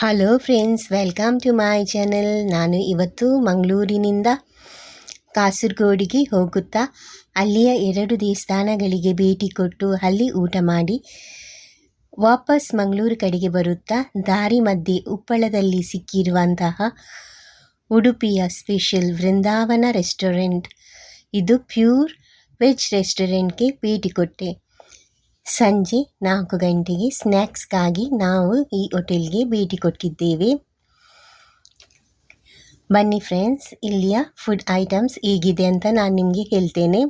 Hello friends, welcome to my channel. ನಾನು ಇವತ್ತು ಮಂಗಳೂರಿನಿಂದ ಕಾಸರಗೋಡಿಗೆ ಹೋಗುತ್ತಾ ಅಲ್ಲಿಯ 2 ದೇವಸ್ಥಾನಗಳಿಗೆ ಭೇಟಿ ಕೊಟ್ಟು ಅಲ್ಲಿ ಊಟ ಮಾಡಿ ವಾಪಸ್ ಮಂಗಳೂರು ಕಡೆಗೆ ಬರುತ್ತಾ ದಾರಿ ಮಧ್ಯೆ ಉಪ್ಪಳದಲ್ಲಿ ಸಿಕ್ಕಿರುವಂತಹ ಉಡುಪಿಯ ಸ್ಪೆಷಲ್ ವೃಂದಾವನ ರೆಸ್ಟೋರೆಂಟ್, ಇದು ಪ್ಯೂರ್ ವೆಜ್ ರೆಸ್ಟೋರೆಂಟ್ಗೆ ಭೇಟಿ ಕೊಟ್ಟೆ. ಸಂಜೆ 4 ಗಂಟೆಗೆ ಸ್ನ್ಯಾಕ್ಸ್ಗಾಗಿ ನಾವು ಈ ಹೋಟೆಲ್ಗೆ ಭೇಟಿ ಕೊಟ್ಟಿದ್ದೇವೆ. ಬನ್ನಿ ಫ್ರೆಂಡ್ಸ್, ಇಲ್ಲಿಯ ಫುಡ್ ಐಟಮ್ಸ್ ಹೇಗಿದೆ ಅಂತ ನಾನು ನಿಮಗೆ ಹೇಳ್ತೇನೆ.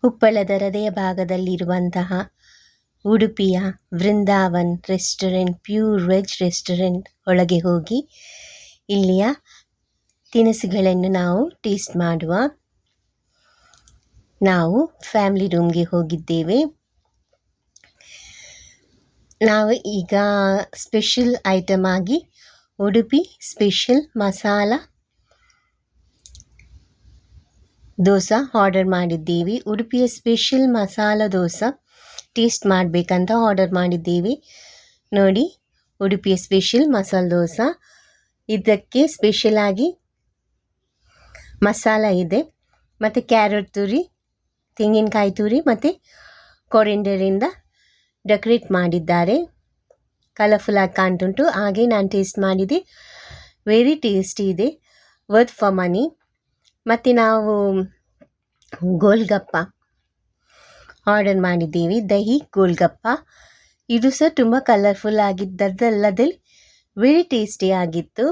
ಉಪ್ಪಳದ ಹೃದಯ ಭಾಗದಲ್ಲಿರುವಂತಹ ಉಡುಪಿಯ Vrindavan restaurant, pure veg restaurant ಒಳಗೆ ಹೋಗಿ ಇಲ್ಲಿಯ ತಿನಿಸುಗಳನ್ನು ನಾವು ಟೇಸ್ಟ್ ಮಾಡುವ. ನಾವು ಫ್ಯಾಮಿಲಿ ರೂಮ್ಗೆ ಹೋಗಿದ್ದೇವೆ. ನಾವು ಈಗ ಸ್ಪೆಷಲ್ ಐಟಮ್ ಆಗಿ ಉಡುಪಿ ಸ್ಪೆಷಲ್ ಮಸಾಲ ದೋಸೆ ಆರ್ಡರ್ ಮಾಡಿದ್ದೇವೆ. ಉಡುಪಿಯ ಸ್ಪೆಷಲ್ ಮಸಾಲ ದೋಸೆ ಟೇಸ್ಟ್ ಮಾಡಬೇಕಂತ ಆರ್ಡರ್ ಮಾಡಿದ್ದೇವೆ. ನೋಡಿ, ಉಡುಪಿಯ ಸ್ಪೆಷಲ್ ಮಸಾಲ ದೋಸೆ, ಇದಕ್ಕೆ ಸ್ಪೆಷಲ್ ಆಗಿ ಮಸಾಲ ಇದೆ, ಮತ್ತು ಕ್ಯಾರೆಟ್ ತುರಿ, ತೆಂಗಿನಕಾಯಿ ತುರಿ ಮತ್ತು ಕೊರಿಂಡರಿಂದ ಡೆಕೋರೇಟ್ ಮಾಡಿದ್ದಾರೆ. ಕಲರ್ಫುಲ್ ಆಗಿ ಕಾಣ್ತುಂಟು. ಹಾಗೆ ನಾನು ಟೇಸ್ಟ್ ಮಾಡಿದೆ, ವೆರಿ ಟೇಸ್ಟಿ ಇದೆ, ವರ್ತ್ ಫಾರ್ ಮನಿ. ಮತ್ತು ನಾವು ಗೋಲ್ಗಪ್ಪ ಆರ್ಡರ್ ಮಾಡಿದ್ದೀವಿ, ದಹಿ ಗೋಲ್ಗಪ್ಪ. ಇದು ಸಹ ತುಂಬ ಕಲರ್ಫುಲ್ ಆಗಿದ್ದಲ್ಲದೆ ವೆರಿ ಟೇಸ್ಟಿ ಆಗಿತ್ತು.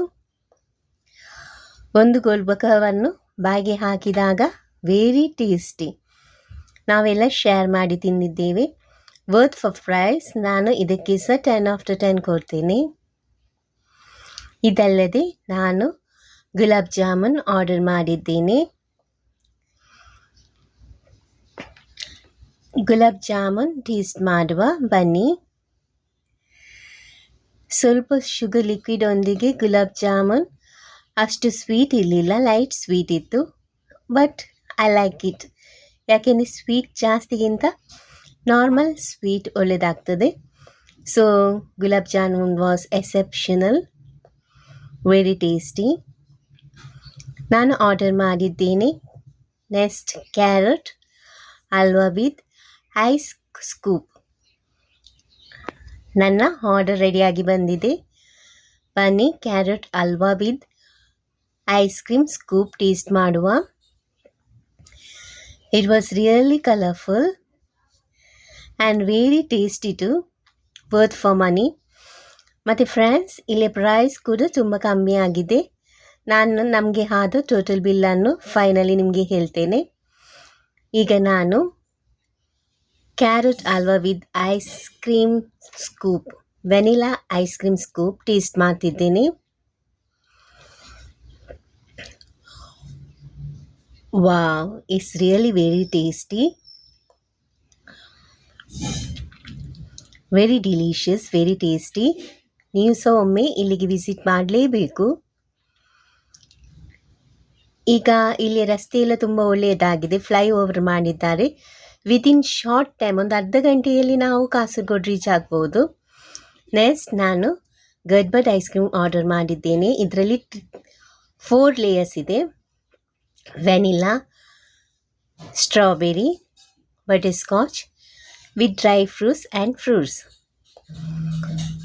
ಒಂದು ಗೋಲ್ಗಪ್ಪವನ್ನು ಬಾಯಿಗೆ ಹಾಕಿದಾಗ ವೆರಿ ಟೇಸ್ಟಿ. ನಾವೆಲ್ಲ ಶೇರ್ ಮಾಡಿ ತಿಂದಿದ್ದೇವೆ. Worth for price. ನಾನು ಇದಕ್ಕೆ ಸಹ 10/10 ಕೊಡ್ತೇನೆ. ಇದಲ್ಲದೆ ನಾನು ಗುಲಾಬ್ ಜಾಮೂನ್ ಆರ್ಡರ್ ಮಾಡಿದ್ದೇನೆ. ಗುಲಾಬ್ ಜಾಮೂನ್ ಟೇಸ್ಟ್ ಮಾಡುವ, ಬನ್ನಿ. ಸ್ವಲ್ಪ ಶುಗರ್ ಲಿಕ್ವಿಡ್ ಒಂದಿಗೆ ಗುಲಾಬ್ ಜಾಮೂನ್. ಅಷ್ಟು ಸ್ವೀಟ್ ಇರಲಿಲ್ಲ, ಲೈಟ್ ಸ್ವೀಟ್ ಇತ್ತು, ಬಟ್ ಐ ಲೈಕ್ ಇಟ್. ಯಾಕೆಂದರೆ ಸ್ವೀಟ್ ಜಾಸ್ತಿಗಿಂತ ನಾರ್ಮಲ್ ಸ್ವೀಟ್ ಒಳ್ಳೆಯದಾಗ್ತದೆ. So gulab jamun was exceptional, very tasty. ನಾನು ಆರ್ಡರ್ ಮಾಡಿದ್ದೇನೆ. Next carrot halwa with ice scoop. ನನ್ನ ಆರ್ಡರ್ ರೆಡಿಯಾಗಿ ಬಂದಿದೆ. ಬನ್ನಿ, carrot halwa with ice cream scoop taste ಮಾಡುವ. It was really colorful and very tasty too, worth for money. ಮತ್ತು friends, ಇಲ್ಲಿ ಪ್ರೈಸ್ ಕೂಡ ತುಂಬ ಕಮ್ಮಿ ಆಗಿದೆ. ನಾನು ನಮಗೆ ಆದ ಟೋಟಲ್ ಬಿಲ್ಲನ್ನು ಫೈನಲಿ ನಿಮಗೆ ಹೇಳ್ತೇನೆ. ಈಗ ನಾನು carrot halwa with ice cream scoop, vanilla ice cream scoop taste ಮಾಡ್ತಿದ್ದೇನೆ. Wow, it's really very tasty, very delicious, very tasty. ನೀವು ಸಹ ಒಮ್ಮೆ ಇಲ್ಲಿಗೆ ವಿಸಿಟ್ ಮಾಡಲೇಬೇಕು. ಈಗ ಇಲ್ಲಿ ರಸ್ತೆ ಎಲ್ಲ ತುಂಬ ಒಳ್ಳೆಯದಾಗಿದೆ, ಫ್ಲೈ ಓವರ್ ಮಾಡಿದ್ದಾರೆ. ವಿತಿನ್ ಶಾರ್ಟ್ ಟೈಮ್, ಒಂದು ಅರ್ಧ ಗಂಟೆಯಲ್ಲಿ ನಾವು ಕಾಸರಗೋಡು ರೀಚ್ ಆಗ್ಬೋದು. ನೆಕ್ಸ್ಟ್ ನಾನು ಗಡ್ಬಡ್ ಐಸ್ ಕ್ರೀಮ್ ಆರ್ಡರ್ ಮಾಡಿದ್ದೇನೆ. ಇದರಲ್ಲಿ 4 ಲೇಯರ್ಸ್ ಇದೆ: vanilla, strawberry, butterscotch with dry fruits and fruits.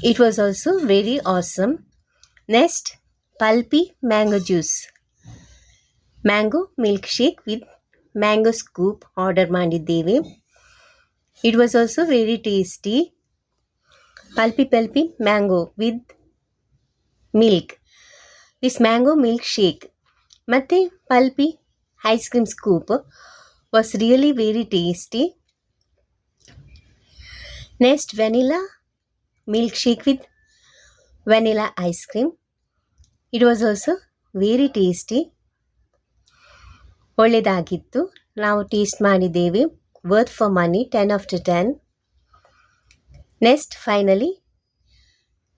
It was also very awesome. Next, pulpy mango juice, mango milkshake with mango scoop order ಮಾಡಿದ್ದೇವೆ. It was also very tasty. Pulpy mango with milk, this mango milkshake ಮತ್ತು pulpy ice cream scoop was really very tasty. Next vanilla milk shake with vanilla ice cream. It was also very tasty, ಒಳ್ಳೆಯದಾಗಿತ್ತು. ನಾವು taste ಮಾಡಿದ್ದೇವೆ, worth for money, 10/10. Next finally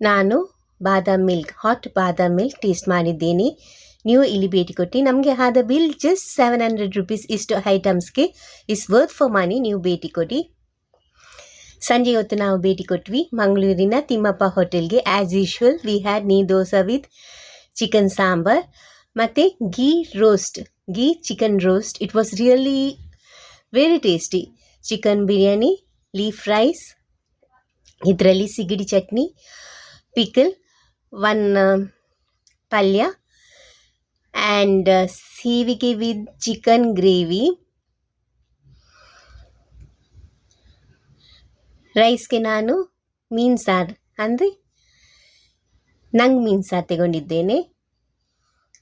ನಾನು badam milk, hot badam milk taste ಮಾಡಿದ್ದೇನೆ. ನೀವು ಇಲ್ಲಿ ಭೇಟಿ ಕೊಟ್ಟು ನಮಗೆ ಆದ ಬಿಲ್ ಜಸ್ಟ್ 700 ರೂಪೀಸ್. ಇಷ್ಟು ಐಟಮ್ಸ್ಗೆ ಇಸ್ ವರ್ತ್ ಫಾರ್ ಮನಿ. ನೀವು ಭೇಟಿ ಕೊಡಿ. ಸಂಜೆ ಹೊತ್ತು ನಾವು ಭೇಟಿ ಕೊಟ್ವಿ ಮಂಗಳೂರಿನ ತಿಮ್ಮಪ್ಪ ಹೋಟೆಲ್ಗೆ. ಆ್ಯಸ್ ಯೂಶ್ವಲ್ ವಿ ಹ್ಯಾಡ್ ನೀ ದೋಸೆ ವಿತ್ ಚಿಕನ್ ಸಾಂಬಾರ್ ಮತ್ತು ghee chicken roast. It was really very tasty. Chicken biryani, leaf rice, ಇದರಲ್ಲಿ ಸಿಗಡಿ ಚಟ್ನಿ, ಪಿಕಲ್, ಒನ್ ಪಲ್ಯ ಆ್ಯಂಡ್ ಸೀವಿಗೆ ವಿತ್ ಚಿಕನ್ ಗ್ರೇವಿ. ರೈಸ್ಗೆ ನಾನು ಮೀನು ಸಾರು ಅಂದರೆ ನಂಗೆ ಮೀನು ಸಾರು ತಗೊಂಡಿದ್ದೇನೆ.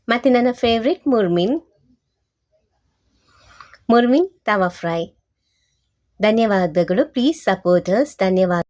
ಮತ್ತು ನನ್ನ ಫೇವ್ರೆಟ್ ಮುರ್ಮಿನ್ ತವಾ ಫ್ರೈ. ಧನ್ಯವಾದಗಳು. Please support us. ಧನ್ಯವಾದ.